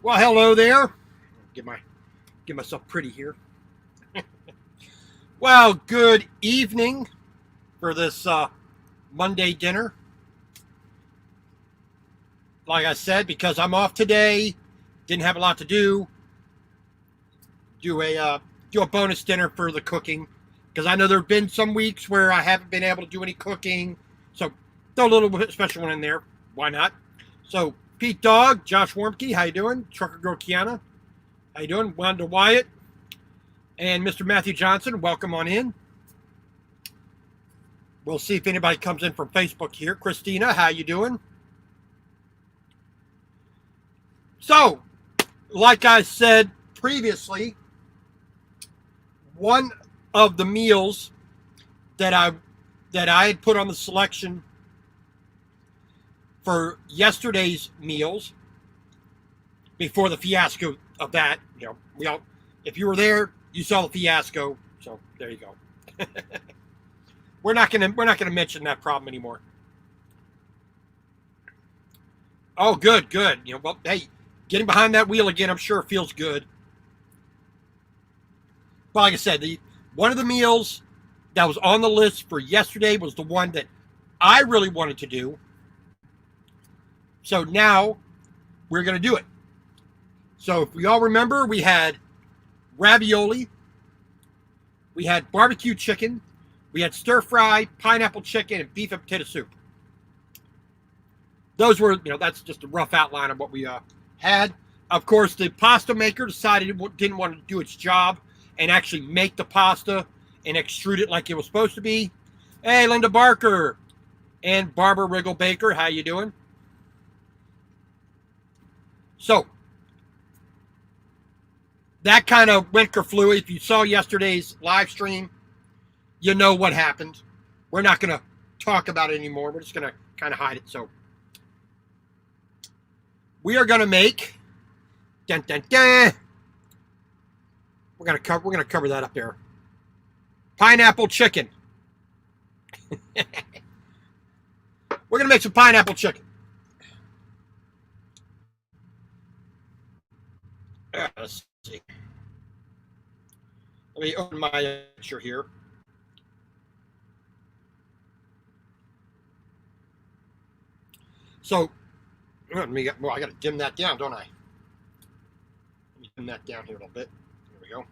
Well, hello there. Get myself pretty here. Well, good evening for this Monday dinner. Like I said, because I'm off today, didn't have a lot to do. Do a bonus dinner for the cooking because I know there've been some weeks where I haven't been able to do any cooking. So throw a little bit special one in there. Why not? So Pete Dog, Josh Warmke, how you doing? Trucker Girl Kiana, how you doing? Wanda Wyatt and Mr. Matthew Johnson, welcome on in. We'll see if anybody comes in from Facebook here. Christina, how you doing? So, like I said previously, one of the meals that I had put on the selection for yesterday's meals before the fiasco of that, if you were there, you saw the fiasco. So there you go. We're not gonna mention that problem anymore. Oh, good. Well, hey, getting behind that wheel again, I'm sure feels good. But like I said, one of the meals that was on the list for yesterday was the one that I really wanted to do. So now we're going to do it. So if we all remember, we had ravioli, we had barbecue chicken, we had stir fry, pineapple chicken, and beef and potato soup. Those were, that's just a rough outline of what we had. Of course, the pasta maker decided it didn't want to do its job and actually make the pasta and extrude it like it was supposed to be. Hey, Linda Barker and Barbara Riggle Baker, how you doing? So, that kind of went kerflooey. If you saw yesterday's live stream, you know what happened. We're not going to talk about it anymore. We're just going to kind of hide it. So, we are going to make... Dun, dun, dun. We're going to cover that up there. Pineapple chicken. We're going to make some pineapple chicken. Let's see. Let me open my picture here. So, I got to dim that down, don't I? Let me dim that down here a little bit. There we go.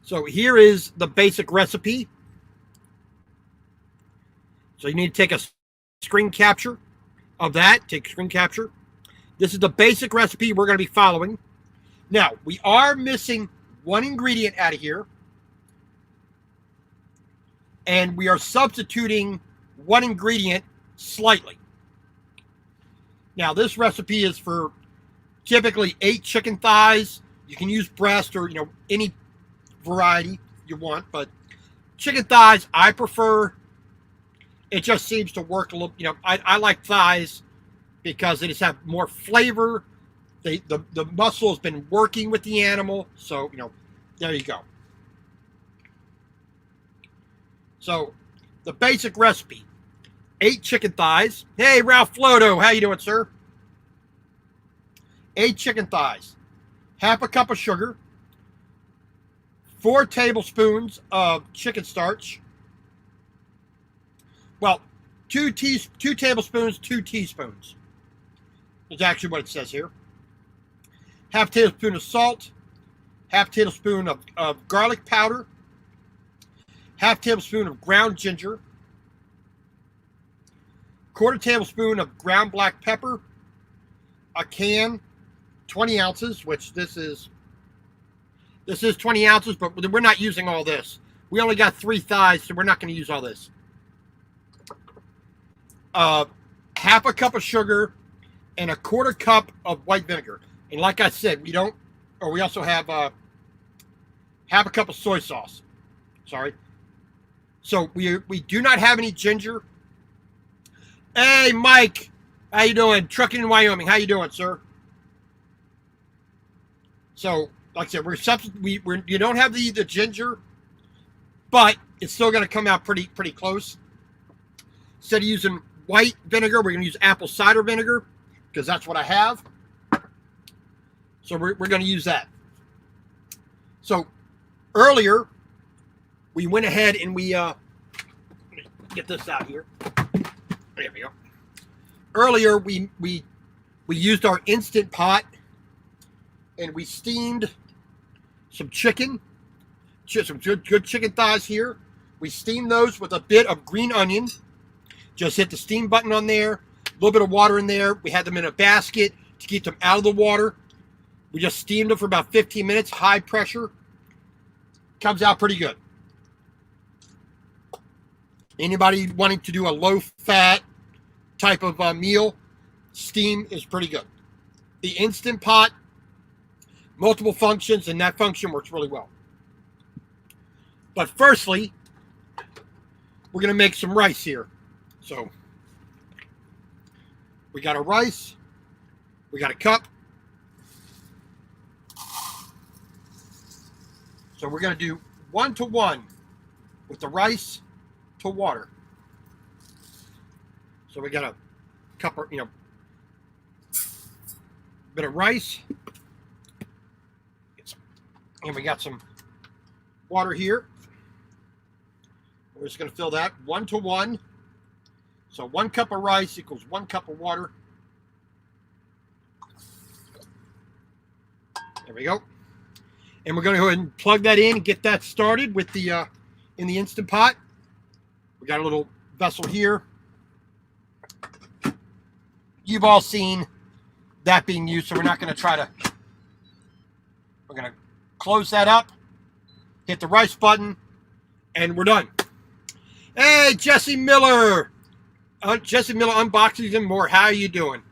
So here is the basic recipe. So you need to take a screen capture of that. Take a screen capture. This is the basic recipe we're going to be following. Now, we are missing one ingredient out of here. And we are substituting one ingredient slightly. Now, this recipe is for typically 8 chicken thighs. You can use breast or, any variety you want. But chicken thighs, I prefer. It just seems to work a little, I like thighs because they just have more flavor. The muscle has been working with the animal. So, there you go. So, the basic recipe. 8 chicken thighs. Hey, Ralph Floto, how you doing, sir? 8 chicken thighs. Half a cup of sugar. 4 tablespoons of chicken starch. Well, 2 tablespoons, 2 teaspoons. Is actually what it says here. Half tablespoon of salt. Half tablespoon of garlic powder. Half tablespoon of ground ginger. Quarter tablespoon of ground black pepper. A can, 20 ounces, which this is 20 ounces, but we're not using all this. We only got 3 thighs, so we're not going to use all this. Half a cup of sugar and a quarter cup of white vinegar. And like I said, we also have half a cup of soy sauce. Sorry. So we do not have any ginger. Hey, Mike, how you doing? Trucking in Wyoming, how you doing, sir? So, like I said, you don't have the ginger, but it's still going to come out pretty close. Instead of using white vinegar, we're going to use apple cider vinegar because that's what I have. So we're going to use that. So earlier, we went ahead and we let me get this out here. There we go. Earlier, we used our Instant Pot, and we steamed some chicken, some good chicken thighs here. We steamed those with a bit of green onion. Just hit the steam button on there, a little bit of water in there. We had them in a basket to keep them out of the water. We just steamed them for about 15 minutes, high pressure. Comes out pretty good. Anybody wanting to do a low-fat type of meal, steam is pretty good. The Instant Pot, multiple functions, and that function works really well. But firstly, we're going to make some rice here. So we got our rice, we got a cup. So we're going to do 1-to-1 with the rice to water. So we got a cup of, bit of rice. And we got some water here. We're just going to fill that 1-to-1. So 1 cup of rice equals 1 cup of water. There we go. And we're going to go ahead and plug that in and get that started with the in the Instant Pot. We got a little vessel here. You've all seen that being used, so we're not going to try to. We're going to close that up, hit the rice button, and we're done. Hey, Jesse Miller. Jesse Miller Unboxings and More. How are you doing?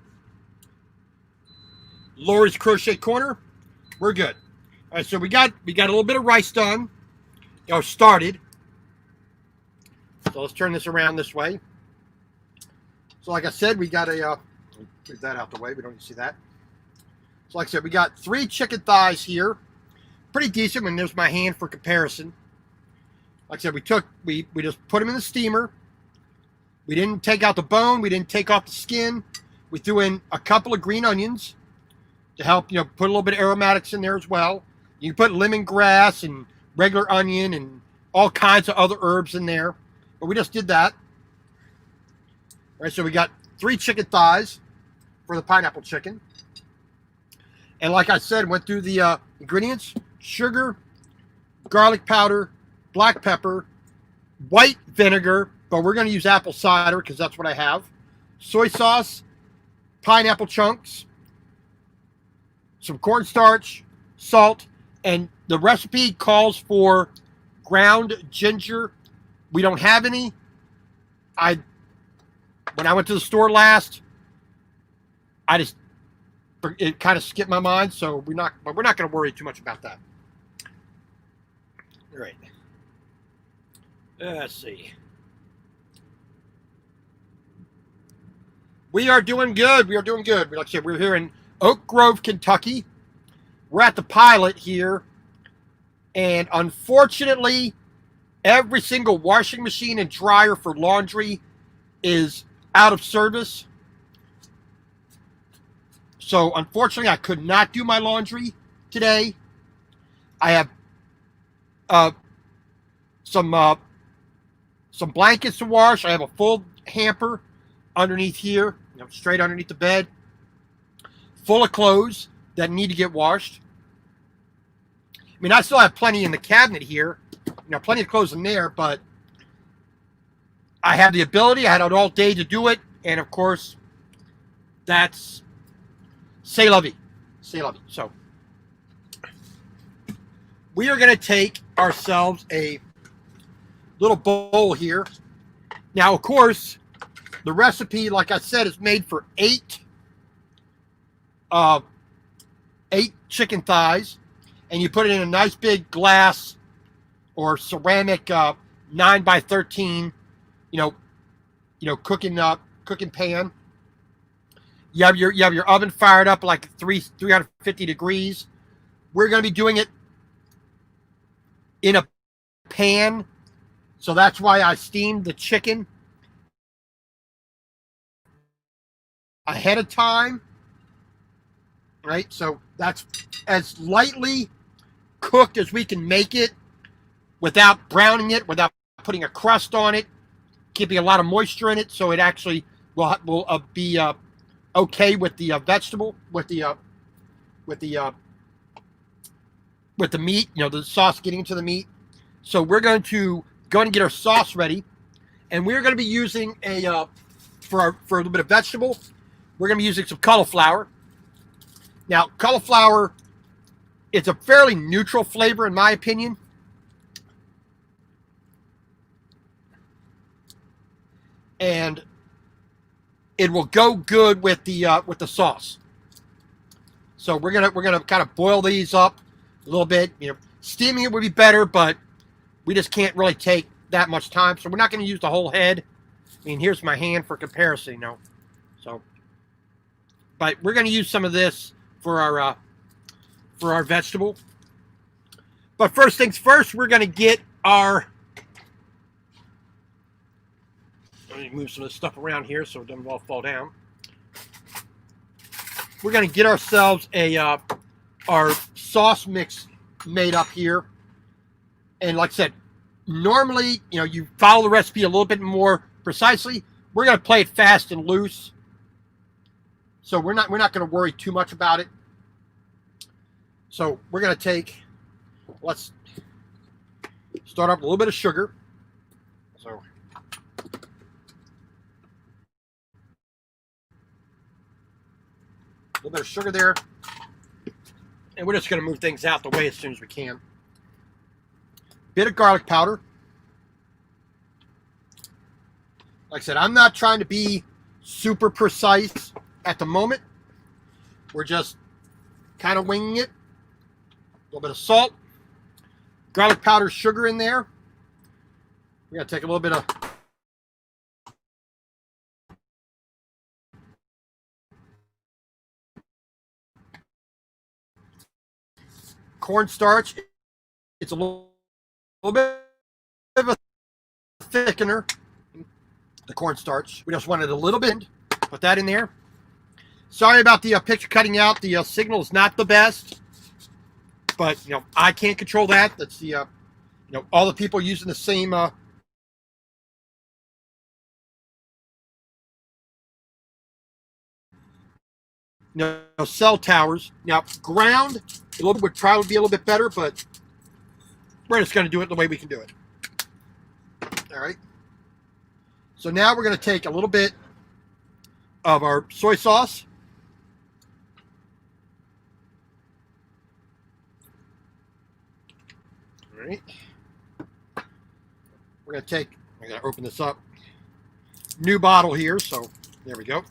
Lori's Crochet Corner. We're good. All right, so we got a little bit of rice done, or started. So let's turn this around this way. So like I said, we got a, move that out the way. We don't need to see that. So like I said, we got 3 chicken thighs here. Pretty decent, and there's my hand for comparison. Like I said, we just put them in the steamer. We didn't take out the bone. We didn't take off the skin. We threw in a couple of green onions to help, put a little bit of aromatics in there as well. You can put lemongrass and regular onion and all kinds of other herbs in there. But we just did that. All right, so we got 3 chicken thighs for the pineapple chicken. And like I said, went through the ingredients: sugar, garlic powder, black pepper, white vinegar, but we're going to use apple cider because that's what I have, soy sauce, pineapple chunks, some cornstarch, salt, and the recipe calls for ground ginger. We don't have any. When I went to the store last, it kind of skipped my mind, so we're not going to worry too much about that. All right. Let's see. We are doing good. We are doing good. Like I said, we're here in Oak Grove, Kentucky. We're at the pilot here. And unfortunately, every single washing machine and dryer for laundry is out of service. So unfortunately, I could not do my laundry today. I have some blankets to wash. I have a full hamper underneath here, straight underneath the bed, full of clothes that need to get washed. I mean, I still have plenty in the cabinet here, plenty of clothes in there, but I have the ability. I had it all day to do it, and of course, that's c'est la vie. C'est la vie. So we are going to take ourselves a little bowl here. Now, of course, the recipe, like I said, is made for 8 chicken thighs, and you put it in a nice big glass or ceramic 9x13, cooking pan. You have your oven fired up like 350 degrees. We're going to be doing it in a pan, so that's why I steamed the chicken ahead of time. right? So that's as lightly cooked as we can make it without browning it, without putting a crust on it, keeping a lot of moisture in it, so it actually will be okay with the vegetable, with the meat. You know, the sauce getting into the meat. So we're going to go and get our sauce ready, and we're going to be using for a little bit of vegetable. We're going to be using some cauliflower. Now, cauliflower, it's a fairly neutral flavor in my opinion. And it will go good with the sauce. So we're gonna kind of boil these up a little bit. You know, steaming it would be better, but we just can't really take that much time. So we're not going to use the whole head. I mean, here's my hand for comparison, you know. So, but we're going to use some of this for our vegetable. But first things first, we're going to get our. Let me move some of this stuff around here so it doesn't all fall down. We're going to get ourselves our sauce mix made up here. And like I said, normally, you know, you follow the recipe a little bit more precisely. We're going to play it fast and loose. So we're not going to worry too much about it. So we're going to take, let's start off with a little bit of sugar. So a little bit of sugar there. And we're just going to move things out the way as soon as we can. Bit of garlic powder. Like I said, I'm not trying to be super precise at the moment. We're just kind of winging it. A little bit of salt. Garlic powder, sugar in there. We're going to take a little bit of cornstarch. It's a little bit of a thickener. The cornstarch. We just wanted a little bit. Put that in there. Sorry about the picture cutting out. The signal is not the best, but you know I can't control that. That's the you know, all the people using the same you know, cell towers. Now ground a little bit would probably be a little bit better, but we're just going to do it the way we can do it. All right. So now we're going to take a little bit of our soy sauce. All right. We're going to take, I got to open this up. New bottle here, so there we go.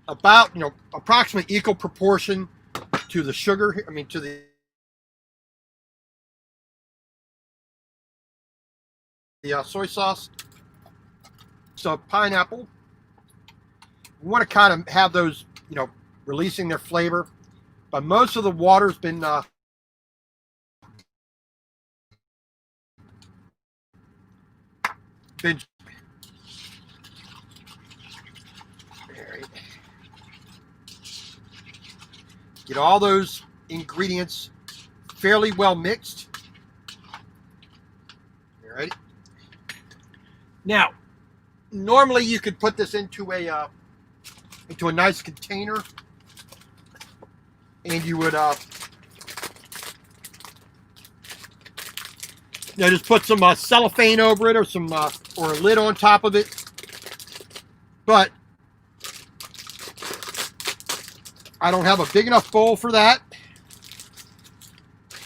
About, you know, approximately equal proportion to the sugar, I mean, to the soy sauce. So pineapple. We want to kind of have those, you know, releasing their flavor. But most of the water's been right. Get all those ingredients fairly well mixed. All right. Now, normally you could put this into a nice container, and you would you know, just put some cellophane over it, or some or a lid on top of it. But I don't have a big enough bowl for that,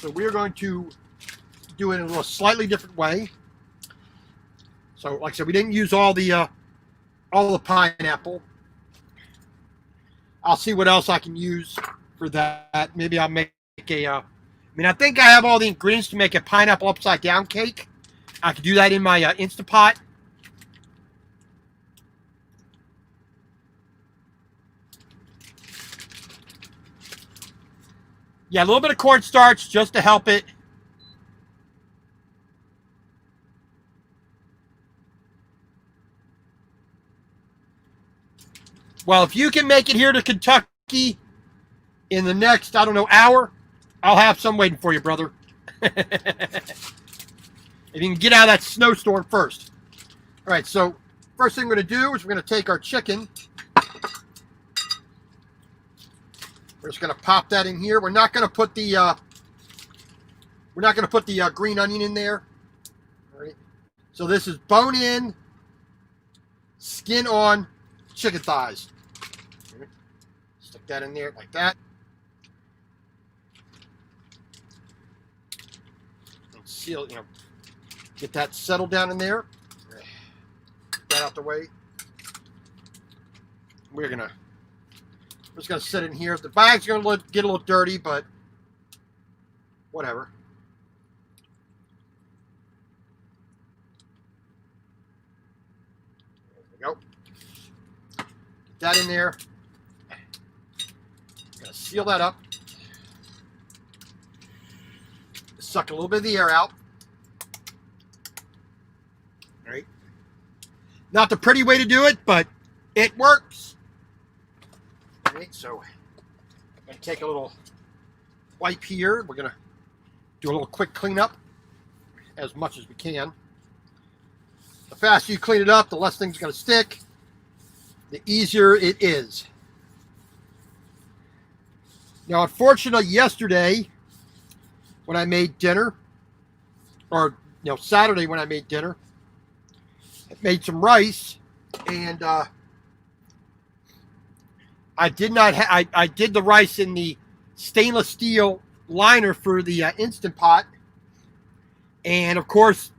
so we're going to do it in a slightly different way. So, like I said, we didn't use all the pineapple. I'll see what else I can use for that. Maybe I'll make I mean, I think I have all the ingredients to make a pineapple upside down cake. I could do that in my Instapot. Yeah, a little bit of cornstarch just to help it. Well, if you can make it here to Kentucky in the next, I don't know, hour, I'll have some waiting for you, brother. If you can get out of that snowstorm first. All right, so first thing we're going to do is we're going to take our chicken. We're just going to pop that in here. We're not going to put the green onion in there. All right. So this is bone in, skin on chicken thighs. Right. Stick that in there like that. And seal, get that settled down in there. Get that out the way. We're just gonna sit in here. The bag's gonna get a little dirty, but whatever. There we go. Get that in there. Gonna seal that up. Suck a little bit of the air out. All right. Not the pretty way to do it, but it works. All right, so I'm going to take a little wipe here. We're going to do a little quick cleanup as much as we can. The faster you clean it up, the less things are going to stick, the easier it is. Now, unfortunately, yesterday when I made dinner, or Saturday when I made dinner, I made some rice, and I did not. I did the rice in the stainless steel liner for the Instant Pot, and of course,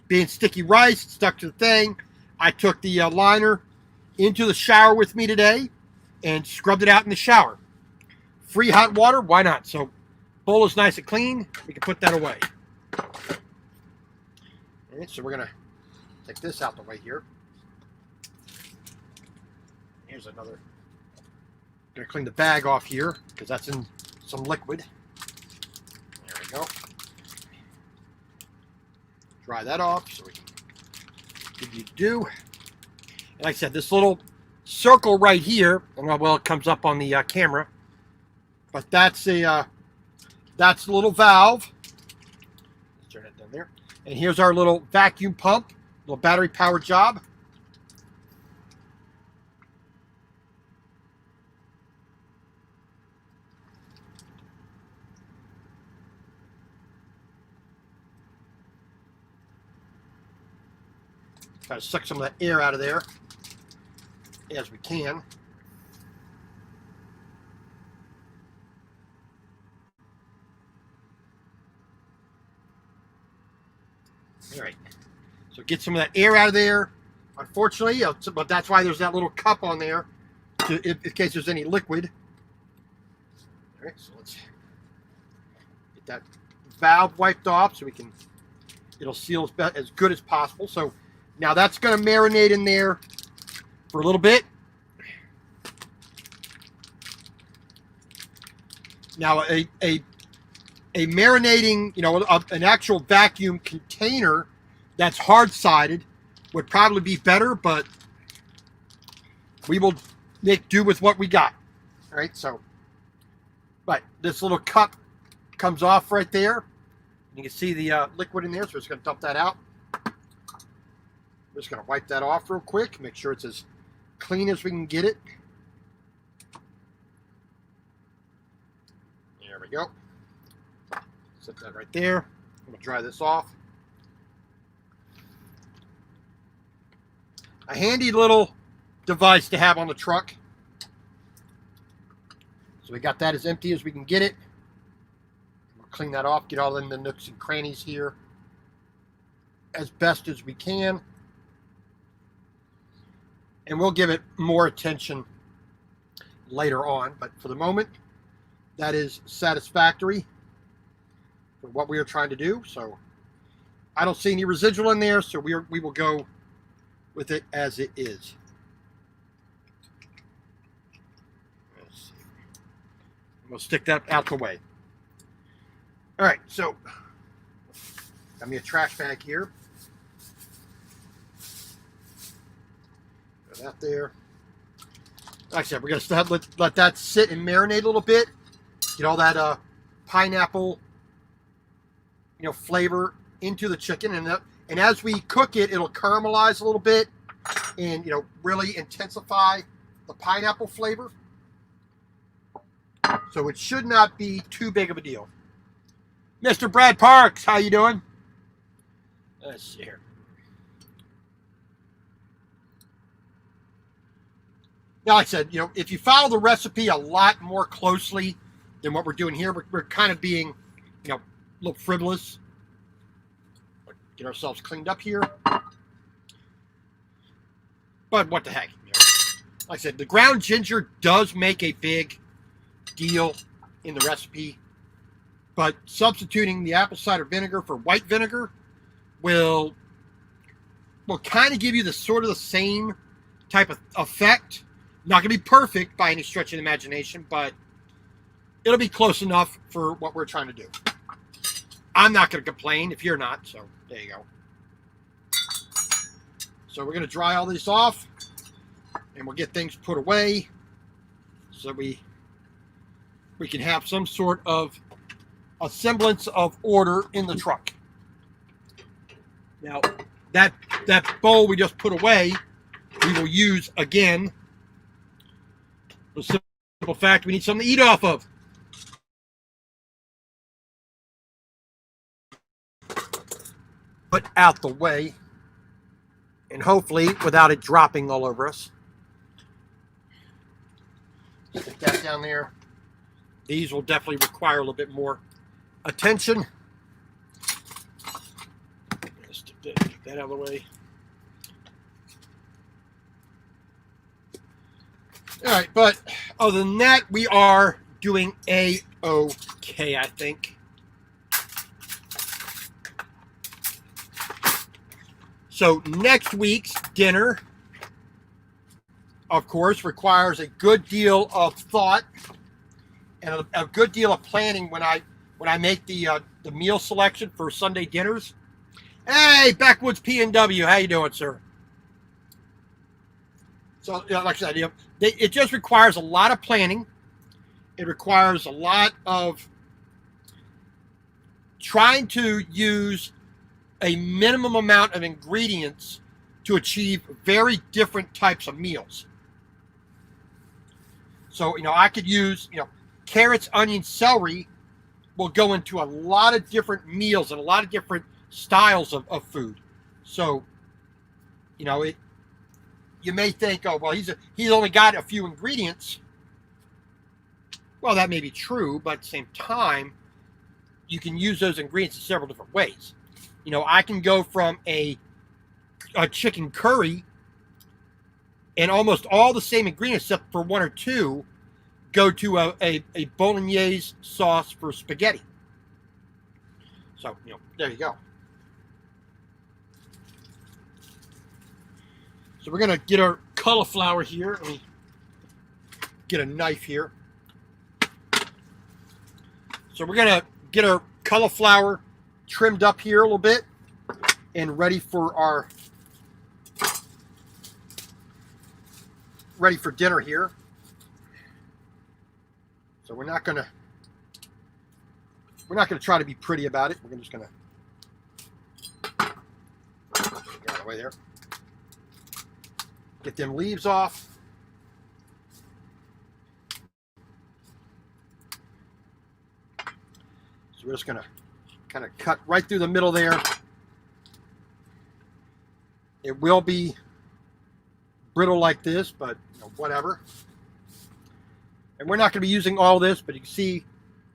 being sticky rice, stuck to the thing. I took the liner into the shower with me today and scrubbed it out in the shower. Free hot water, why not? So, bowl is nice and clean. We can put that away. All right, so we're gonna take this out the way here. Here's another. Gonna clean the bag off here because that's in some liquid. There we go. Dry that off so we can give you due. And like I said, this little circle right here, I don't know how well it comes up on the camera, but that's the little valve. Let's turn it down there. And here's our little vacuum pump, little battery powered job. Try to suck some of that air out of there as we can. All right, so get some of that air out of there. Unfortunately, but that's why there's that little cup on there in case there's any liquid. All right, so let's get that valve wiped off so it'll seal as good as possible. So now that's going to marinate in there for a little bit. Now a marinating, an actual vacuum container that's hard-sided would probably be better, but we will make do with what we got. All right, so, but this little cup comes off right there. You can see the liquid in there, so we're just going to dump that out. We're just going to wipe that off real quick, make sure it's as clean as we can get it. There we go. Set that right there. I'm going to dry this off. A handy little device to have on the truck. So we got that as empty as we can get it. We'll clean that off, get all in the nooks and crannies here as best as we can. And we'll give it more attention later on. But for the moment, that is satisfactory for what we are trying to do. So I don't see any residual in there, so we will go with it as it is. Let's see. We'll stick that out the way. All right, so got me a trash bag here. Got that there. Like I said, we're going to let that sit and marinate a little bit. Get all that pineapple, flavor into the chicken. And as we cook it, it'll caramelize a little bit and, really intensify the pineapple flavor. So it should not be too big of a deal. Mr. Brad Parks, how you doing? Let's see here. Now, like I said, if you follow the recipe a lot more closely than what we're doing here, we're kind of being, a little frivolous. Get ourselves cleaned up here. But what the heck? Like I said, the ground ginger does make a big deal in the recipe, but substituting the apple cider vinegar for white vinegar will kind of give you the same type of effect. Not going to be perfect by any stretch of the imagination, but it'll be close enough for what we're trying to do. I'm not going to complain if you're not, so there you go. So we're going to dry all this off, and we'll get things put away so we can have some sort of a semblance of order in the truck. Now, that bowl we just put away, we will use again. The simple fact we need something to eat off of. Put out the way, and hopefully without it dropping all over us. Stick that down there. These will definitely require a little bit more attention. Just get that out of the way. All right, but other than that, we are doing A-okay, I think. So next week's dinner, of course, requires a good deal of thought and a good deal of planning when I make the meal selection for Sunday dinners. Hey, Backwoods P&W, how you doing, sir? So, like I said, it just requires a lot of planning. It requires a lot of trying to use a minimum amount of ingredients to achieve very different types of meals. So, I could use, carrots, onions, celery will go into a lot of different meals and a lot of different styles of food. So, you may think, oh, well, he's only got a few ingredients. Well, that may be true, but at the same time, you can use those ingredients in several different ways. I can go from a chicken curry and almost all the same ingredients except for one or two go to a bolognese sauce for spaghetti. So, there you go. So we're going to get our cauliflower here. Let me get a knife here. So we're going to get our cauliflower trimmed up here a little bit and ready for dinner here. So we're not going to try to be pretty about it. We're just going to get out of the way there. Get them leaves off. So we're just going to kind of cut right through the middle there. It will be brittle like this, but whatever. And we're not going to be using all this, but you can see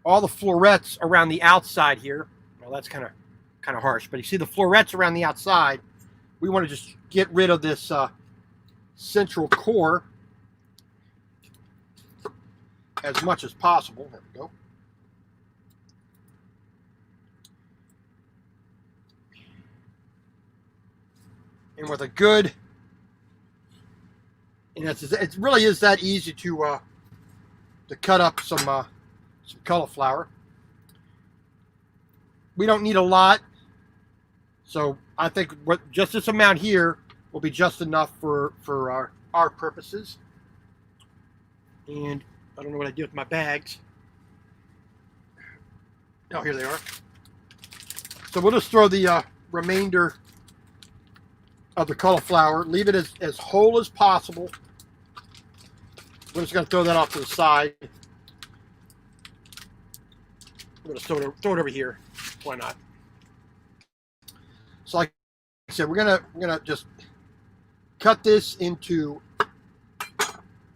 all the florets around the outside here. Well, that's kind of harsh, but you see the florets around the outside. We want to just get rid of this central core as much as possible. There we go. And with a good, and it really is that easy to cut up some cauliflower. We don't need a lot, so I think just this amount here will be just enough for our purposes. And I don't know what I did with my bags. Oh, here they are. So we'll just throw the remainder of the cauliflower, leave it as whole as possible. We're just going to throw that off to the side. We're going to throw it over here. Why not? So like I said, we're gonna just cut this into a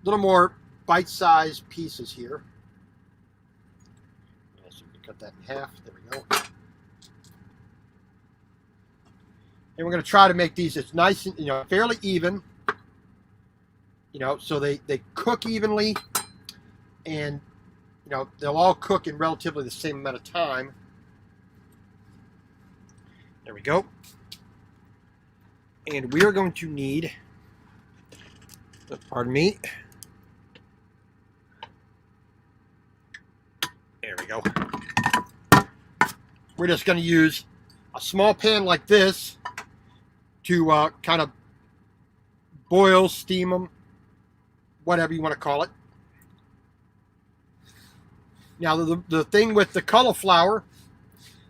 little more bite-sized pieces here. So we can cut that in half. There we go. And we're going to try to make these as nice and, fairly even, so they cook evenly, and, they'll all cook in relatively the same amount of time. There we go. And we are going to need, pardon me. There we go. We're just going to use a small pan like this to kind of boil, steam them, whatever you want to call it. Now, the thing with the cauliflower,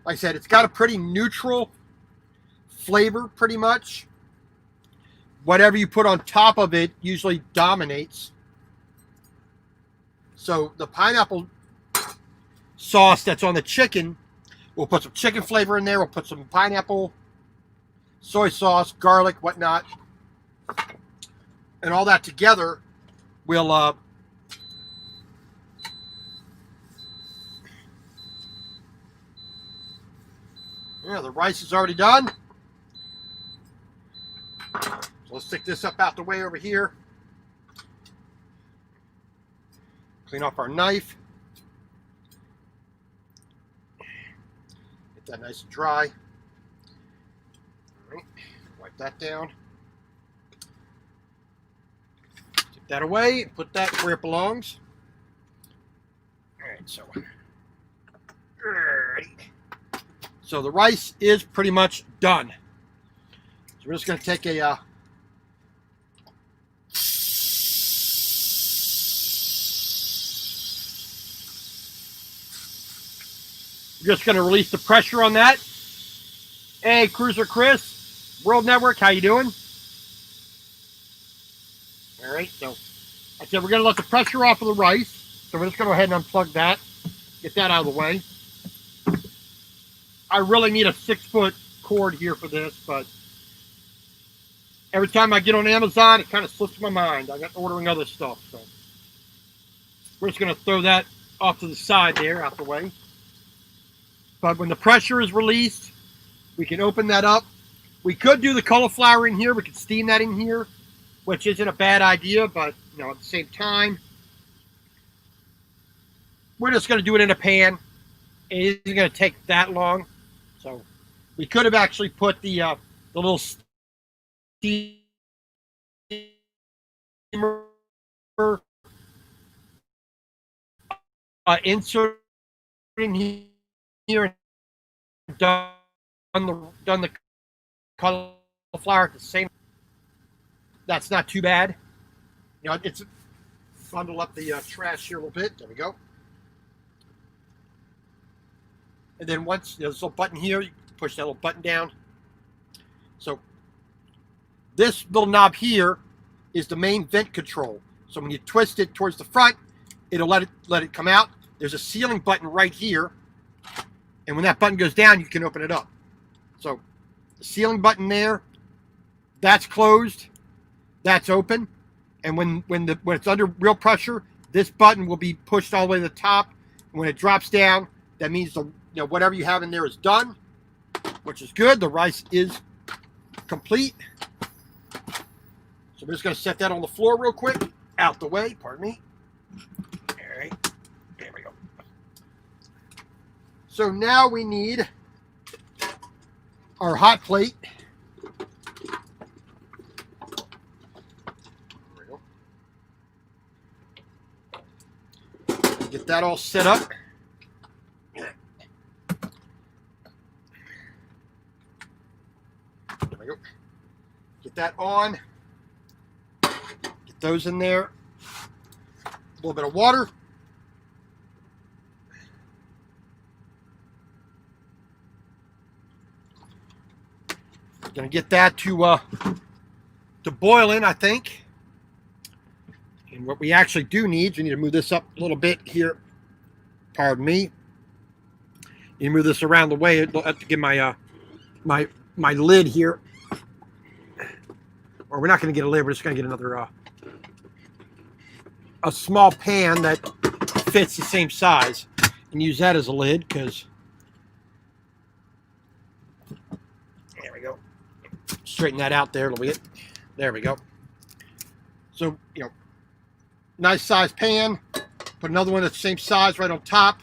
like I said, it's got a pretty neutral flavor, pretty much. Whatever you put on top of it usually dominates. So the pineapple sauce that's on the chicken, we'll put some chicken flavor in there. We'll put some pineapple, soy sauce, garlic, whatnot, and all that together will yeah, the rice is already done. So let's stick this up out the way over here. Clean off our knife. Get that nice and dry. All right, wipe that down. Take that away and put that where it belongs. All right, so the rice is pretty much done. So we're just going to take a we're just going to release the pressure on that. Hey, Cruiser Chris, World Network, how you doing? All right, so I said we're going to let the pressure off of the rice. So we're just going to go ahead and unplug that, get that out of the way. I really need a 6-foot cord here for this, but every time I get on Amazon, it kind of slips my mind. I got ordering other stuff, so we're just going to throw that off to the side there, out the way. But when the pressure is released, we can open that up. We could do the cauliflower in here. We could steam that in here, which isn't a bad idea, but at the same time, we're just going to do it in a pan. It isn't going to take that long. So we could have actually put the little steamer insert in here and done the cauliflower at the same. That's not too bad. It's bundle up the trash here a little bit. There we go. And then once there's a little button here, you push that little button down. So this little knob here is the main vent control. So when you twist it towards the front, it'll let it come out. There's a sealing button right here. And when that button goes down, you can open it up. So the sealing button there, that's closed, that's open. And when it's under real pressure, this button will be pushed all the way to the top. And when it drops down, that means whatever you have in there is done, which is good. The rice is complete. So we're just going to set that on the floor real quick, out the way. Pardon me. All right, there we go. So now we need our hot plate. There we go. Get that all set up. Get that on. Get those in there. little bit of water. Gonna get that to boiling, I think. And what we actually do need, we need to move this up a little bit here. Pardon me. You move this around the way. I have to get my my lid here. Or we're not going to get a lid. We're just going to get another a small pan that fits the same size, and use that as a lid. Because there we go. Straighten that out there a little bit. There we go. So, you know, nice size pan. Put another one that's the same size right on top.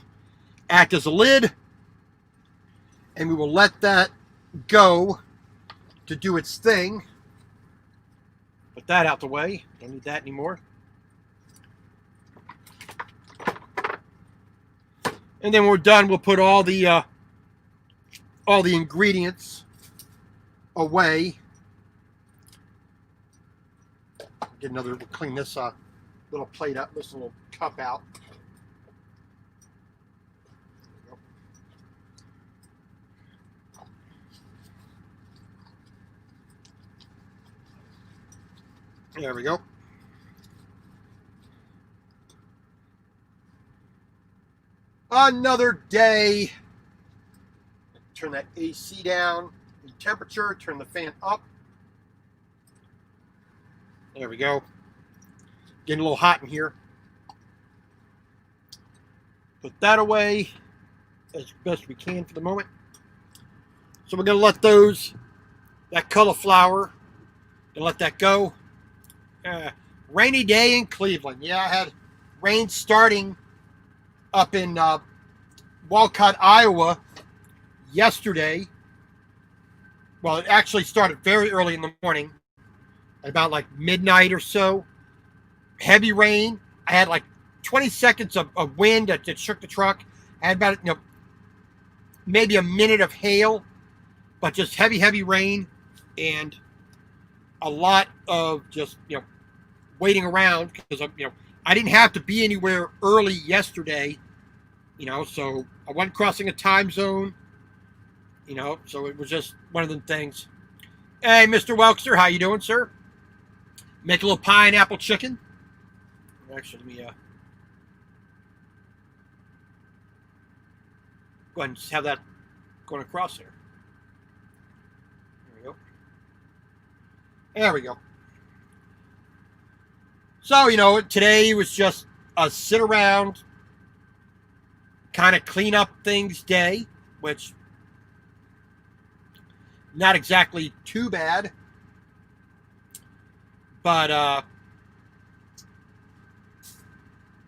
Act as a lid. And we will let that go to do its thing. Put that out the way. Don't need that anymore. And then when we're done, we'll put all the ingredients away. Get another. We'll clean this little plate up. This little cup out. There we go. Another day. Turn that AC down. The temperature. Turn the fan up. There we go. Getting a little hot in here. Put that away as best we can for the moment. So we're going to let that cauliflower, and let that go. Rainy day in Cleveland. Yeah, I had rain starting up in Walcott, Iowa yesterday. Well, it actually started very early in the morning, at about like midnight or so. Heavy rain. I had like 20 seconds of wind that shook the truck. I had about, maybe a minute of hail, but just heavy rain, and a lot of just, waiting around, because I didn't have to be anywhere early yesterday, so I wasn't crossing a time zone, so it was just one of them things. Hey, Mr. Welkster, how you doing, sir? Make a little pineapple chicken. Actually, let me go ahead and just have that going across there. There we go. There we go. So, today was just a sit around, kind of clean up things day, which not exactly too bad. But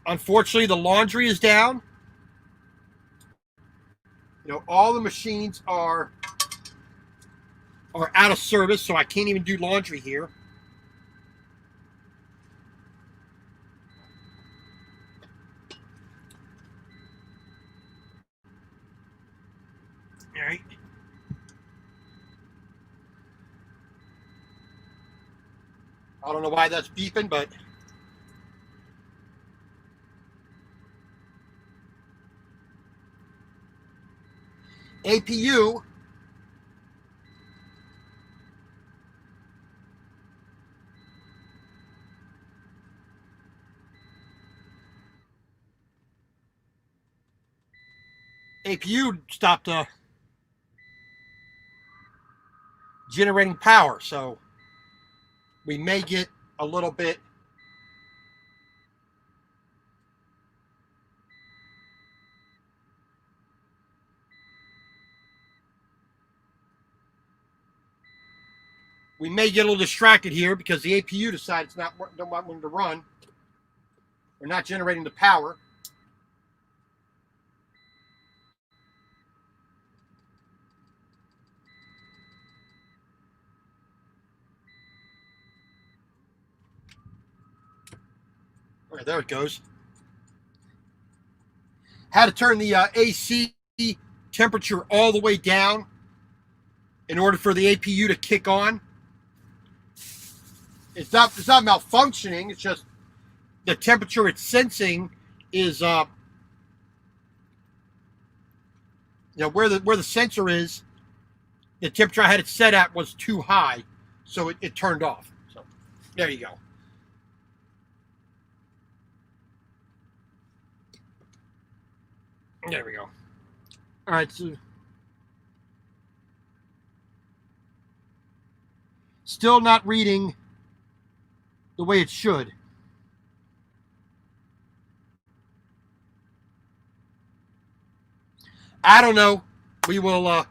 unfortunately, the laundry is down. All the machines are out of service, so I can't even do laundry here. All right. I don't know why that's beeping, but APU stopped generating power, so we may get a little bit distracted here, because the APU decided it's don't want them to run. We're not generating the power. All right, there it goes. Had to turn the AC temperature all the way down in order for the APU to kick on. It's not malfunctioning. It's just the temperature it's sensing is where the sensor is, the temperature I had it set at was too high, so it turned off. So there you go. There we go. All right, so still not reading the way it should. I don't know. We'll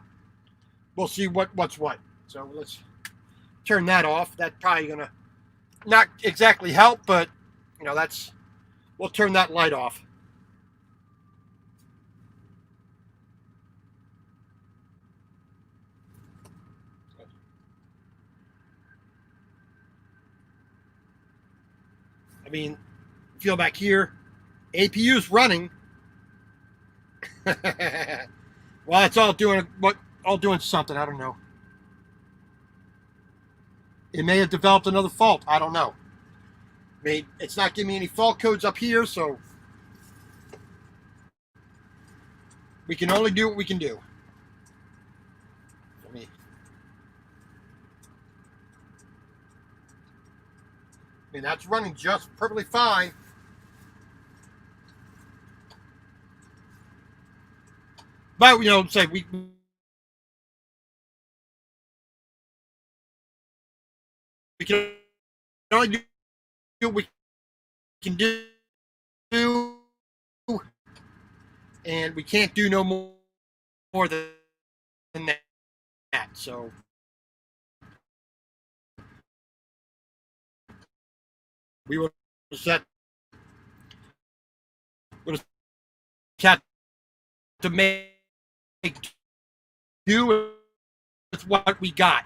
see what's what. So let's turn that off. That's probably gonna not exactly help, but we'll turn that light off. I mean, feel back here, APU's running. Well, it's all doing something. I don't know. It may have developed another fault. I don't know. I mean, it's not giving me any fault codes up here, so we can only do what we can do. I mean, that's running just perfectly fine. But say we can only do what we can do, and we can't do no more than that. So we will set to make do with what we got.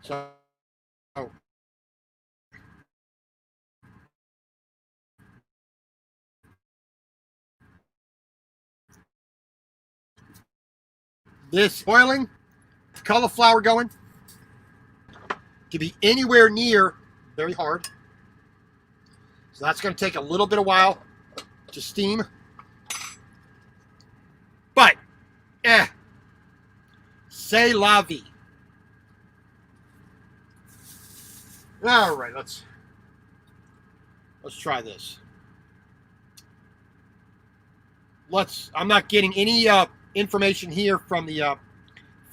So this boiling, cauliflower going, to be anywhere near very hard. So that's going to take a little bit of while to steam. But, c'est la vie. All right, let's try this. I'm not getting any information here from the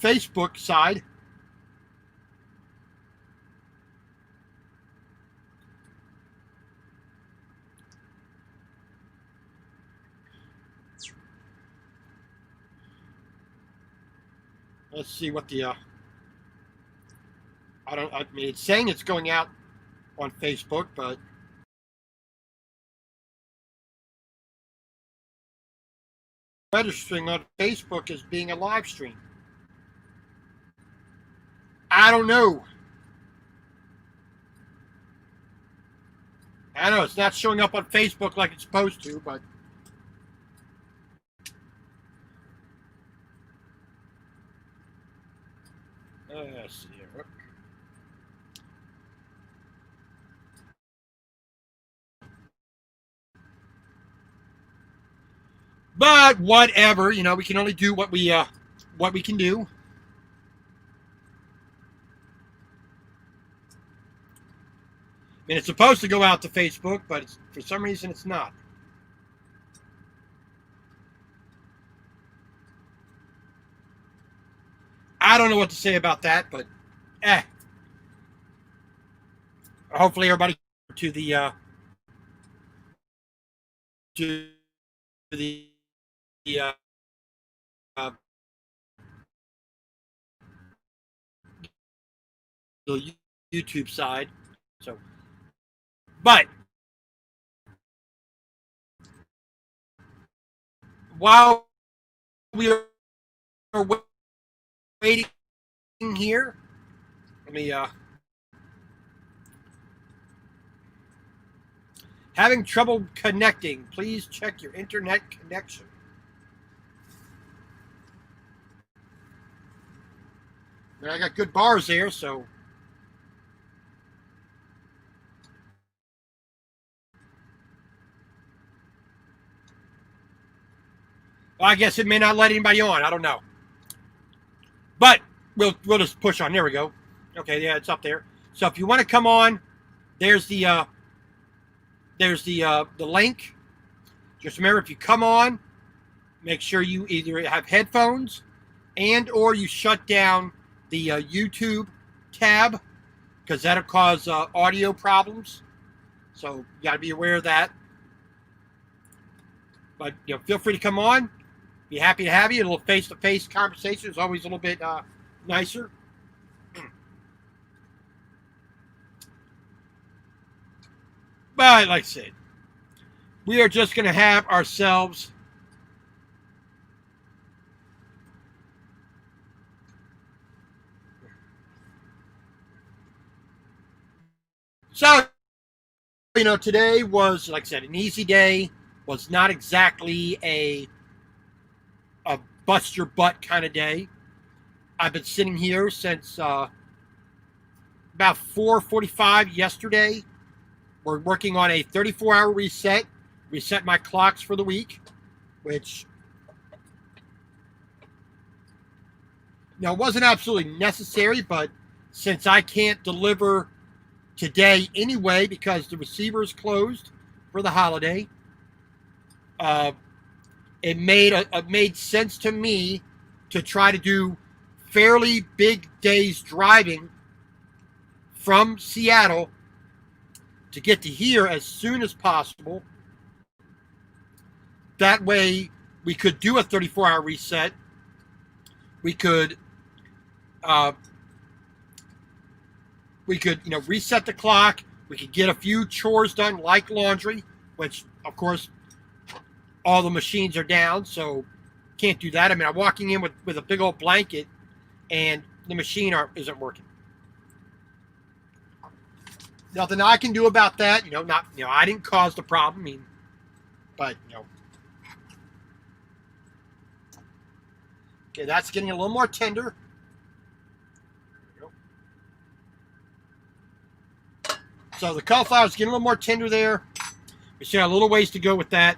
Facebook side. Let's see what the I mean, it's saying it's going out on Facebook, but registering on Facebook as being a live stream. I don't know. I know it's not showing up on Facebook like it's supposed to, but let's see here. But whatever, we can only do what we can do. I mean, it's supposed to go out to Facebook, but for some reason it's not. I don't know what to say about that, but hopefully everybody to the the YouTube side. So, but while we are waiting here, let me having trouble connecting. Please check your internet connection. I got good bars there, so. Well, I guess it may not let anybody on. I don't know. But we'll just push on. There we go. Okay, yeah, it's up there. So if you want to come on, there's the link. Just remember, if you come on, make sure you either have headphones and or you shut down the YouTube tab, because that'll cause audio problems. So you got to be aware of that. But feel free to come on. Be happy to have you. A little face-to-face conversation is always a little bit nicer. But like I said, we are just going to have ourselves so today was, like I said, an easy day. Was not exactly a bust your butt kind of day. I've been sitting here since about 4:45 yesterday. We're working on a 34-hour reset my clocks for the week, which wasn't absolutely necessary, but since I can't deliver today anyway because the receiver is closed for the holiday, it made sense to me to try to do fairly big days driving from Seattle to get to here as soon as possible. That way we could do a 34-hour reset. We could reset the clock. We could get a few chores done like laundry, which of course all the machines are down, so can't do that. I mean, I'm walking in with a big old blanket and the machine isn't working. Nothing I can do about that. I didn't cause the problem. I mean, but okay, that's getting a little more tender. So the cauliflower is getting a little more tender there. We still got a little ways to go with that.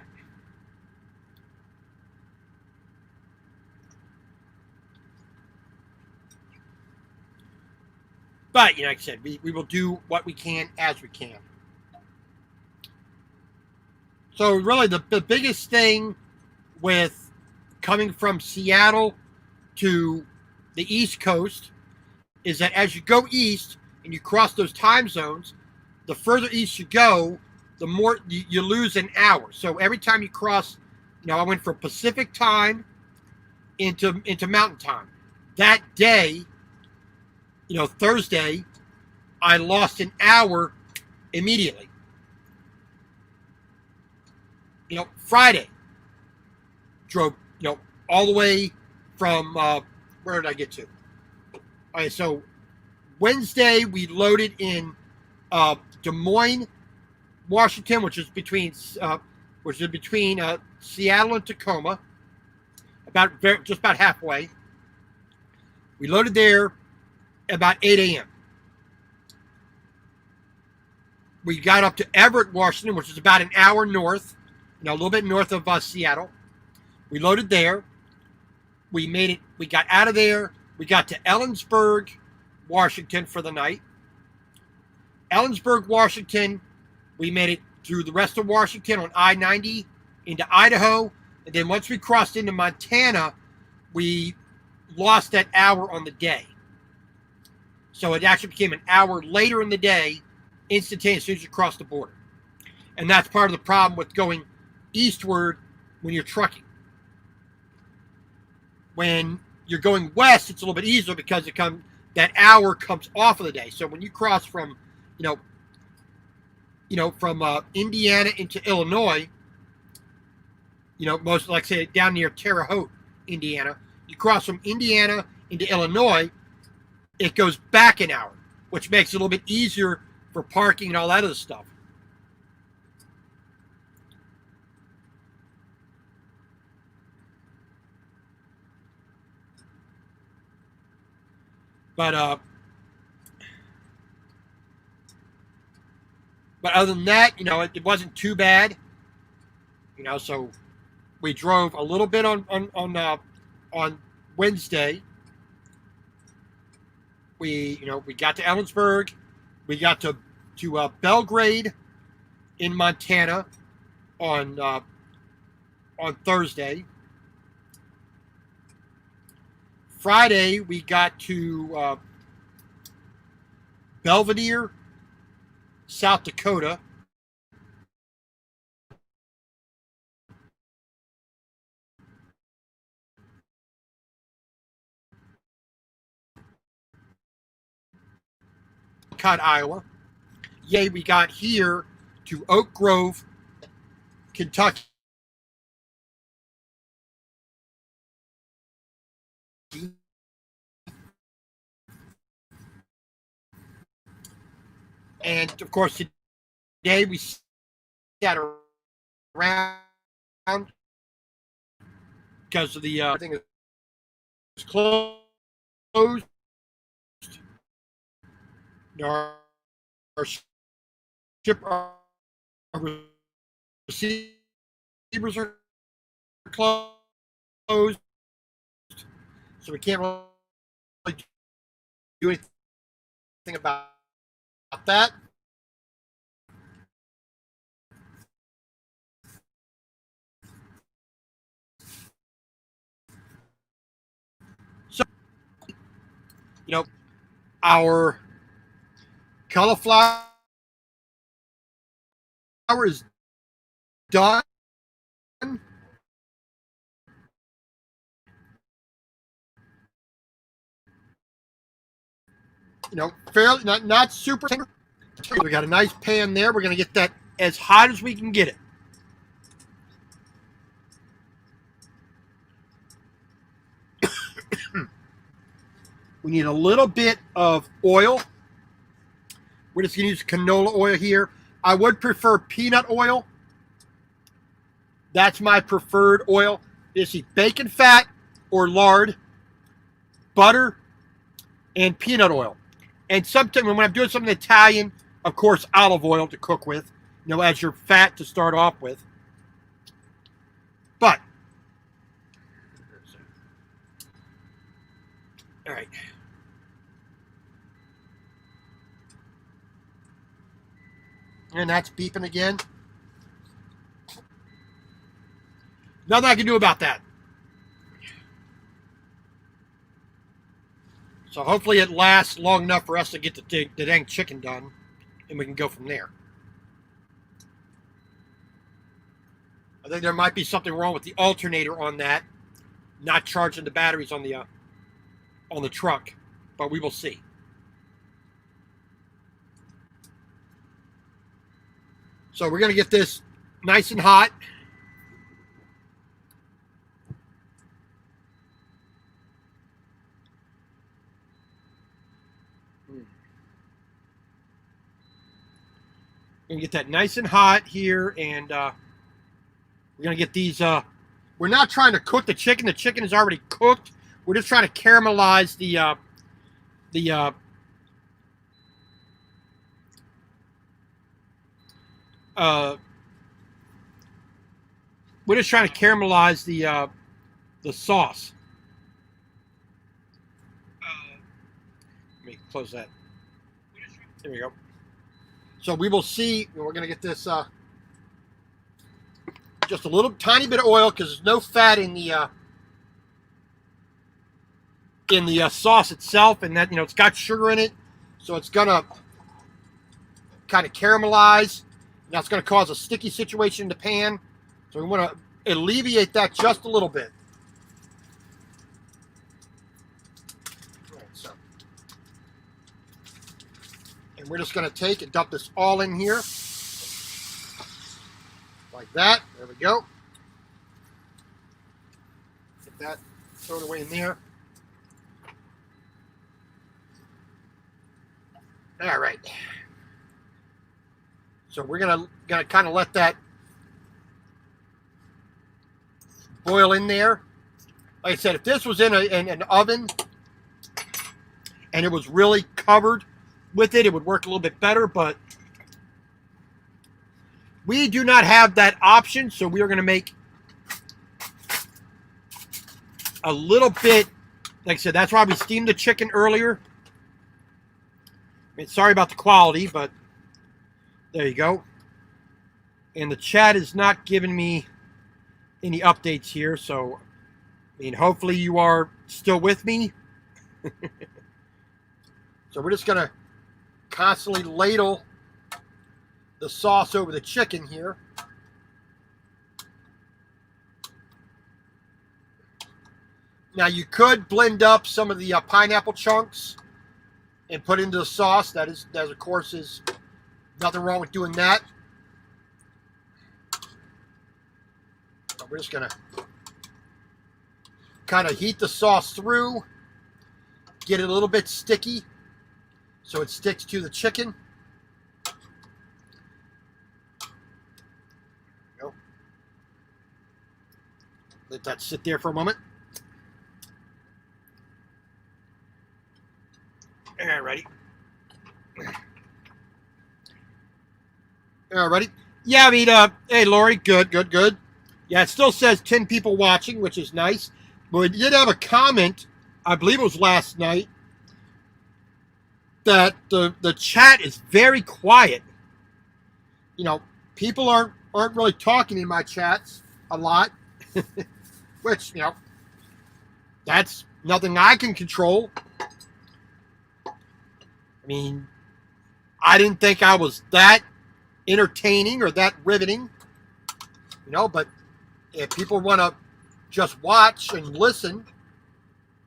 But, like I said, we will do what we can as we can. So really the biggest thing with coming from Seattle to the East Coast is that as you go east and you cross those time zones, the further east you go, the more you lose an hour. So every time you cross, I went from Pacific time into Mountain time. That day, Thursday, I lost an hour immediately. Friday, drove, all the way from, where did I get to? All right, so Wednesday, we loaded in Des Moines, Washington, which is between Seattle and Tacoma, just about halfway. We loaded there about 8 a.m. We got up to Everett, Washington, which is about an hour north, a little bit north of Seattle. We loaded there. We made it. We got out of there. We got to Ellensburg, Washington for the night. Ellensburg, Washington, we made it through the rest of Washington on I-90 into Idaho. And then once we crossed into Montana, we lost that hour on the day. So it actually became an hour later in the day, instantaneous as soon as you cross the border. And that's part of the problem with going eastward when you're trucking. When you're going west, it's a little bit easier because that hour comes off of the day. So when you cross from, from Indiana into Illinois, most, like say down near Terre Haute, Indiana, you cross from Indiana into Illinois, it goes back an hour, which makes it a little bit easier for parking and all that other stuff. But other than that, it wasn't too bad. So we drove a little bit on Wednesday. We got to Ellensburg. We got to Belgrade in Montana on Thursday. Friday we got to Belvedere, South Dakota. Iowa. Yay, we got here to Oak Grove, Kentucky. And of course, today we sat around because of the everything is closed. Our receivers are closed, so we can't really do anything about that. So, our cauliflower is done. Fairly not super. We got a nice pan there. We're going to get that as hot as we can get it. We need a little bit of oil. We're just going to use canola oil here. I would prefer peanut oil. That's my preferred oil. Is bacon fat or lard, butter, and peanut oil. And sometimes when I'm doing something Italian, of course, olive oil to cook with, as your fat to start off with. But, all right. And that's beeping again. Nothing I can do about that. So hopefully it lasts long enough for us to get the dang chicken done, and we can go from there. I think there might be something wrong with the alternator on that, not charging the batteries on the truck, but we will see. So we're going to get this nice and hot. We're going to get that nice and hot here, and we're going to get these. We're not trying to cook the chicken. The chicken is already cooked. We're just trying to caramelize we're just trying to caramelize the sauce. Let me close that. There we go. So we will see. We're going to get this just a little tiny bit of oil because there's no fat in the sauce itself, and that it's got sugar in it, so it's gonna kind of caramelize. And that's going to cause a sticky situation in the pan. So we want to alleviate that just a little bit. And we're just going to take and dump this all in here. Like that. There we go. Get that thrown away in there. All right. So we're gonna kind of let that boil in there. Like I said, if this was in an oven and it was really covered with it, it would work a little bit better, but we do not have that option, so we are going to make a little bit, like I said, that's why we steamed the chicken earlier. I mean, sorry about the quality, but there you go. And the chat is not giving me any updates here, so I mean, hopefully you are still with me. So we're just going to constantly ladle the sauce over the chicken here. Now you could blend up some of the pineapple chunks and put into the sauce. That of course is nothing wrong with doing that. But we're just gonna kind of heat the sauce through, get it a little bit sticky so it sticks to the chicken. Go. Let that sit there for a moment. Alrighty. Alrighty. Yeah, I mean, hey, Lori, good. Yeah, it still says 10 people watching, which is nice. But we did have a comment, I believe it was last night, that the chat is very quiet. You know, people aren't really talking in my chats a lot, which, you know, that's nothing I can control. I mean, I didn't think I was that entertaining or that riveting, you know, but if people want to just watch and listen,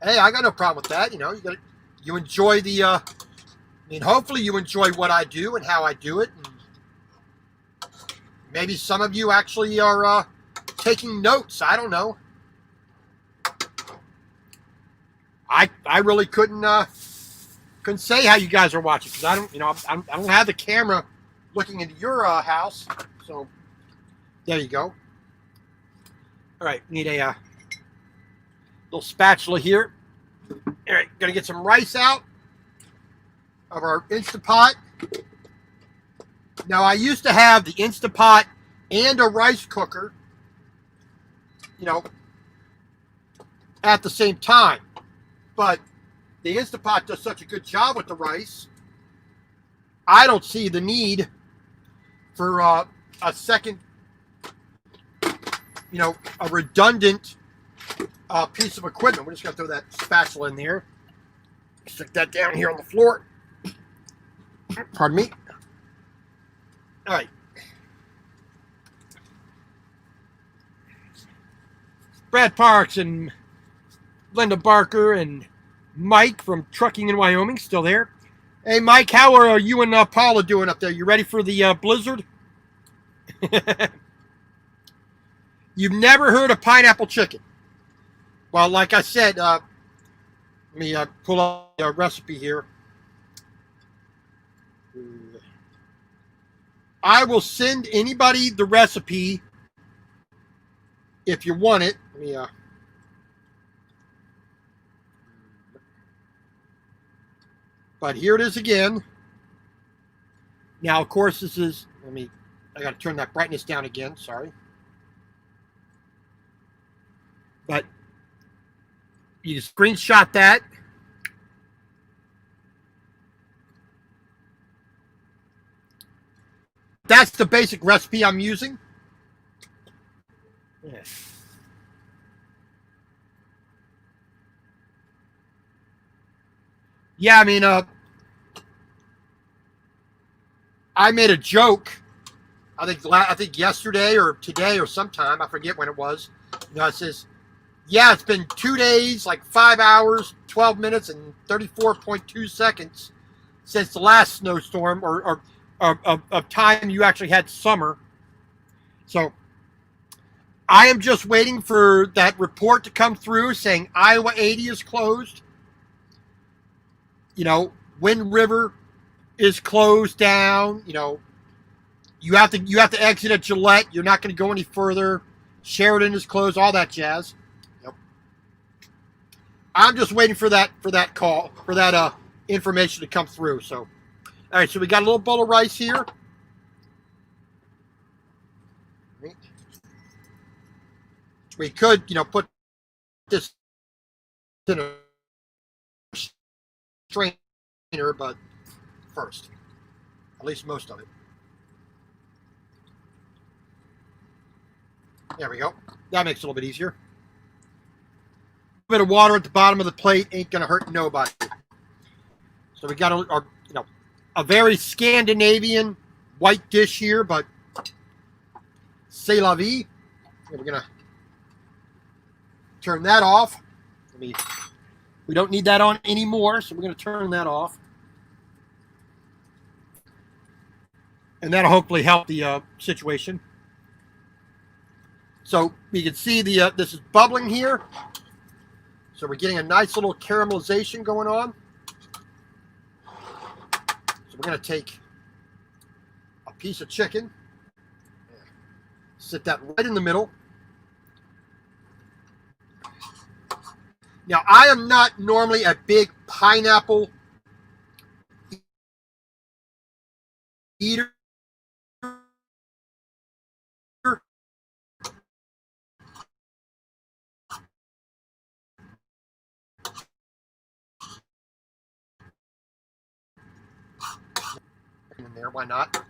hey, I got no problem with that. You know, you enjoy the, I mean, hopefully you enjoy what I do and how I do it. And maybe some of you actually are taking notes. I don't know. I really couldn't say how you guys are watching because I don't, you know, I don't have the camera looking into your house. So there you go. All right, need a little spatula here. All right, gonna get some rice out of our Instapot. Now I used to have the Instapot and a rice cooker, you know, at the same time, but the Instapot does such a good job with the rice, I don't see the need for a second, you know, a redundant piece of equipment. We're just going to throw that spatula in there. Stick that down here on the floor. Pardon me. All right. Brad Parks and Linda Barker and Mike from Trucking in Wyoming still there. Hey, Mike, how are you and Paula doing up there? You ready for the blizzard? You've never heard of pineapple chicken? Well, like I said, let me pull up a recipe here. I will send anybody the recipe if you want it. Let me but here it is again. Now, of course, this is, I got to turn that brightness down again, sorry. But you screenshot that. That's the basic recipe I'm using. Yeah. Yeah, I mean, I made a joke. I think yesterday or today or sometime, I forget when it was. You know, it says, yeah, it's been 2 days, like 5 hours, 12 minutes, and 34.2 seconds since the last snowstorm or of time you actually had summer. So I am just waiting for that report to come through saying Iowa 80 is closed. You know, Wind River is closed down. You know, you have to exit at Gillette. You're not going to go any further. Sheridan is closed. All that jazz. Yep. I'm just waiting for that call, for that information to come through. So, all right, so we got a little bowl of rice here. We could, put this in a strainer, but first, at least most of it. There we go. That makes it a little bit easier. A bit of water at the bottom of the plate ain't gonna hurt nobody. So we got a very Scandinavian white dish here, but c'est la vie. We're gonna turn that off. We don't need that on anymore, so we're gonna turn that off, and that'll hopefully help the situation. So you can see this is bubbling here. So we're getting a nice little caramelization going on. So we're going to take a piece of chicken, sit that right in the middle. Now, I am not normally a big pineapple eater. In there, why not?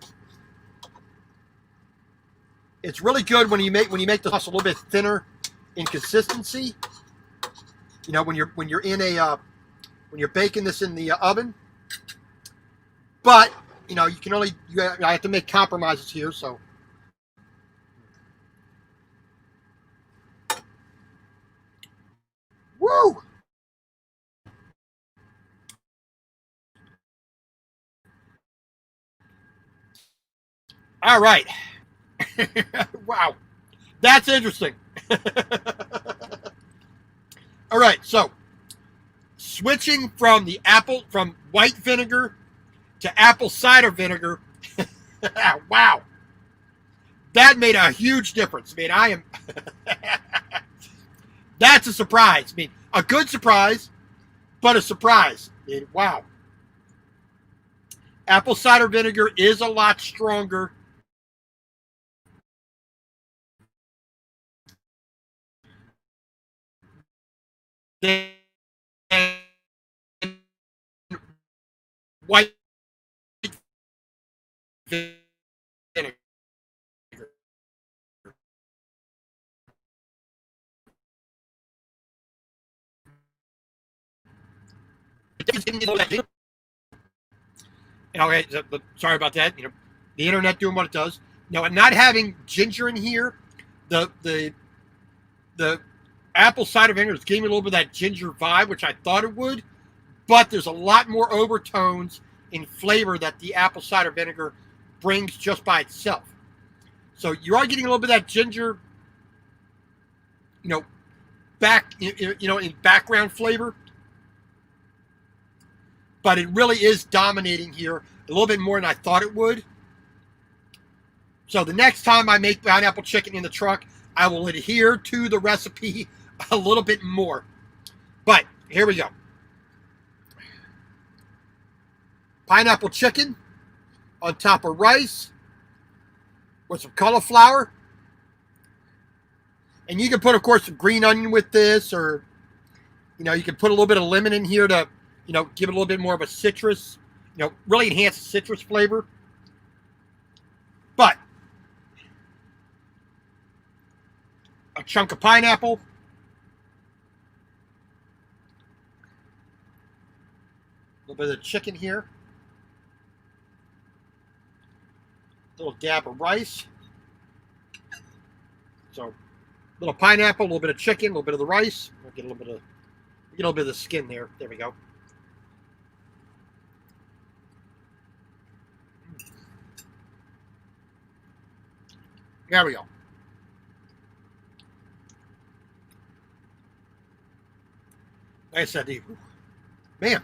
It's really good when you make the sauce a little bit thinner in consistency. When you're in when you're baking this in the oven. But you I have to make compromises here. So woo! All right. Wow. That's interesting. All right, so switching from white vinegar to apple cider vinegar. Wow. That made a huge difference. I mean, that's a surprise. I mean, a good surprise, but a surprise. I mean, wow. Apple cider vinegar is a lot stronger than white vinegar. Okay, sorry about that. The internet doing what it does. Not having ginger in here, the apple cider vinegar is giving me a little bit of that ginger vibe, which I thought it would, but there's a lot more overtones in flavor that the apple cider vinegar brings just by itself. So you are getting a little bit of that ginger, in background flavor, but it really is dominating here a little bit more than I thought it would. So the next time I make pineapple chicken in the truck, I will adhere to the recipe a little bit more. But here we go. Pineapple chicken on top of rice with some cauliflower. And you can put, of course, some green onion with this, or, you can put a little bit of lemon in here to, give it a little bit more of a citrus, really enhance the citrus flavor. But a chunk of pineapple, a little bit of chicken here, a little dab of rice. So, a little pineapple, a little bit of chicken, a little bit of the rice. We'll get a little bit of the skin there. There we go. There we go. Like I said, man,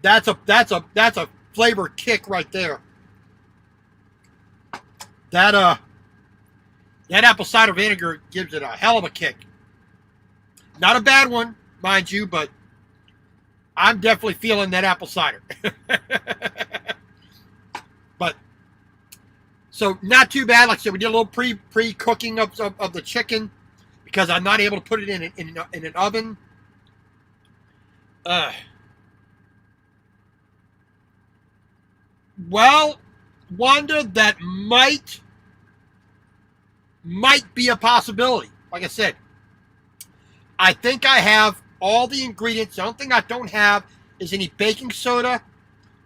that's a flavor kick right there. That apple cider vinegar gives it a hell of a kick. Not a bad one, mind you, but I'm definitely feeling that apple cider. But so not too bad. Like I said, we did a little pre cooking of the chicken because I'm not able to put it in an oven. Well, Wanda, that might be a possibility. Like I said, I think I have all the ingredients. The only thing I don't have is any baking soda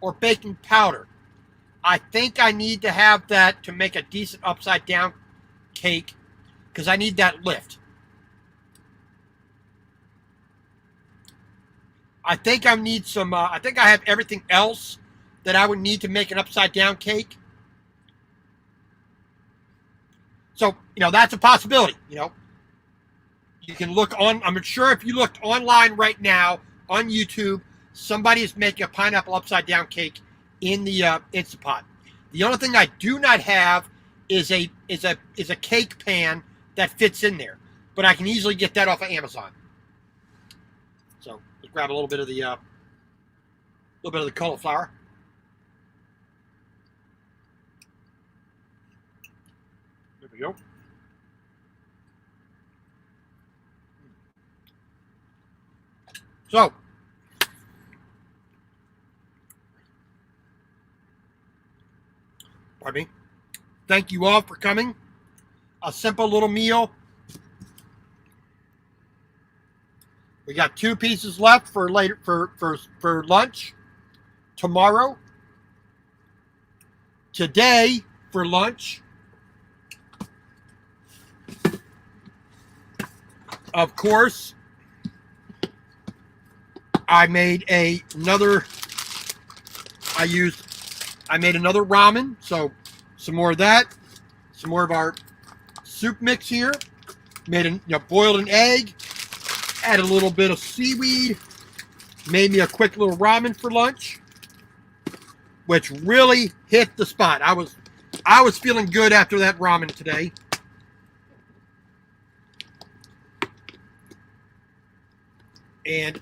or baking powder. I think I need to have that to make a decent upside down cake because I need that lift. I think I need some, I think I have everything else that I would need to make an upside down cake. So, that's a possibility. You can look on, I'm sure if you looked online right now on YouTube, somebody is making a pineapple upside down cake in the Instant Pot. The only thing I do not have is a cake pan that fits in there, but I can easily get that off of Amazon. So let's grab a little bit of the cauliflower. There we go. So, pardon me. Thank you all for coming. A simple little meal. We got 2 pieces left for later for lunch. Tomorrow. Today for lunch. Of course, I made another ramen, so some more of that, some more of our soup mix here. Boiled an egg, added a little bit of seaweed, made me a quick little ramen for lunch, which really hit the spot. I was feeling good after that ramen today. And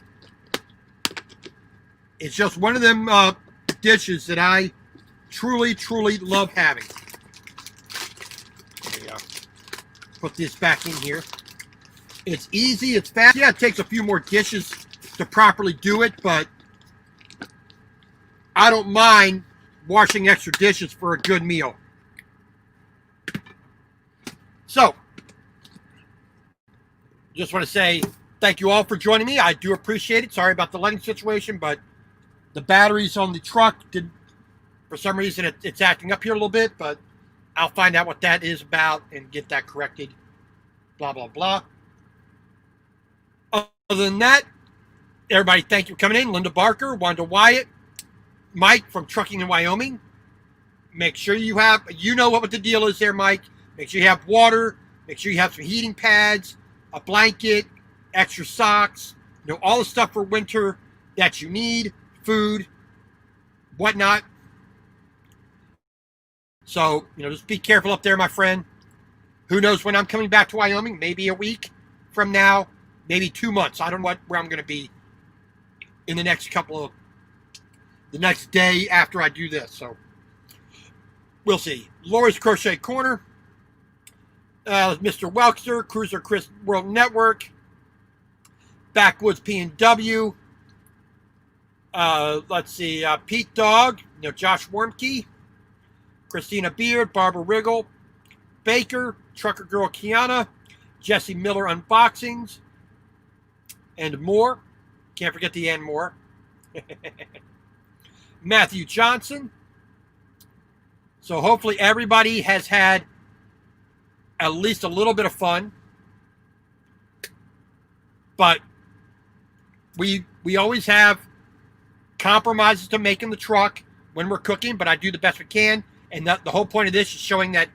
it's just one of them dishes that I truly, truly love having. There you go. Put this back in here. It's easy. It's fast. Yeah, it takes a few more dishes to properly do it, but I don't mind washing extra dishes for a good meal. So, just want to say thank you all for joining me. I do appreciate it. Sorry about the lighting situation, but the batteries on the truck for some reason, it's acting up here a little bit, but I'll find out what that is about and get that corrected. Blah, blah, blah. Other than that, everybody, thank you for coming in. Linda Barker, Wanda Wyatt, Mike from Trucking in Wyoming. Make sure you know what the deal is there, Mike. Make sure you have water. Make sure you have some heating pads, a blanket, extra socks, all the stuff for winter that you need, food, whatnot. So, just be careful up there, my friend. Who knows when I'm coming back to Wyoming? Maybe a week from now, maybe 2 months. I don't know where I'm going to be in the next day after I do this. So, we'll see. Lori's Crochet Corner, Mr. Welkster, Cruiser Chris World Network, Backwoods P&W, let's see, Pete Dog, Josh Wormke, Christina Beard, Barbara Riggle, Baker, Trucker Girl Kiana, Jesse Miller Unboxings, and more. Can't forget the and more. Matthew Johnson. So hopefully everybody has had at least a little bit of fun. But we always have compromises to make in the truck when we're cooking, but I do the best we can. And the whole point of this is showing that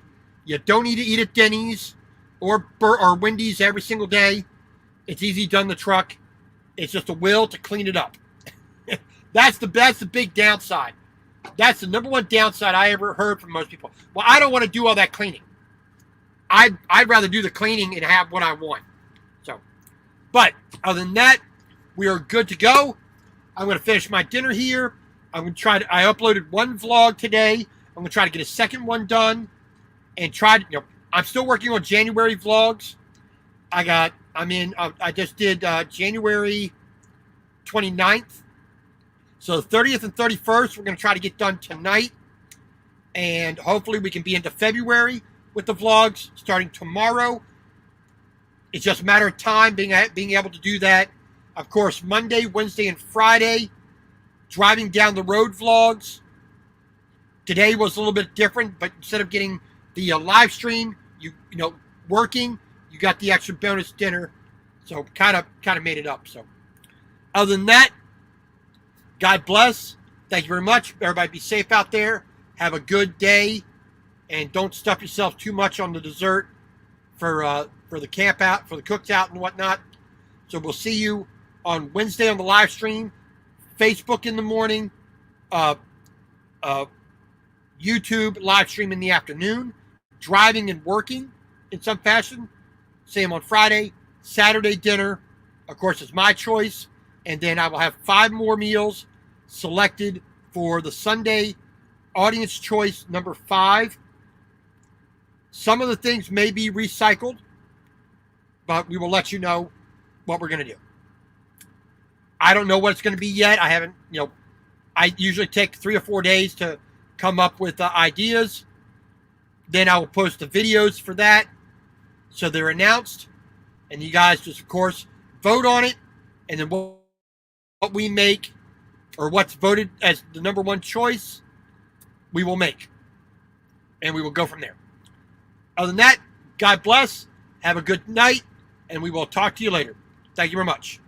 you don't need to eat at Denny's or Wendy's every single day. It's easy done in the truck. It's just a will to clean it up. That's the big downside. That's the number one downside I ever heard from most people. Well, I don't want to do all that cleaning. I'd rather do the cleaning and have what I want. So, but other than that, we are good to go. I'm going to finish my dinner here. I'm going to try to, I uploaded one vlog today. I'm going to try to get a second one done and try to, I'm still working on January vlogs. I just did January 29th. So the 30th and 31st, we're going to try to get done tonight. And hopefully we can be into February with the vlogs starting tomorrow. It's just a matter of time being able to do that. Of course, Monday, Wednesday, and Friday, driving down the road vlogs. Today was a little bit different, but instead of getting the live stream, working, you got the extra bonus dinner. So kind of made it up. So other than that, God bless. Thank you very much. Everybody be safe out there. Have a good day, and don't stuff yourself too much on the dessert for the camp out, for the cooked out and whatnot. So we'll see you on Wednesday on the live stream, Facebook in the morning, YouTube live stream in the afternoon, driving and working in some fashion. Same on Friday. Saturday dinner, of course, is my choice. And then I will have 5 more meals selected for the Sunday audience choice number 5. Some of the things may be recycled, but we will let you know what we're going to do. I don't know what it's going to be yet. I haven't, I usually take 3 or 4 days to come up with ideas. Then I will post the videos for that. So they're announced. And you guys just, of course, vote on it. And then what we make, or what's voted as the number 1 choice, we will make. And we will go from there. Other than that, God bless. Have a good night. And we will talk to you later. Thank you very much.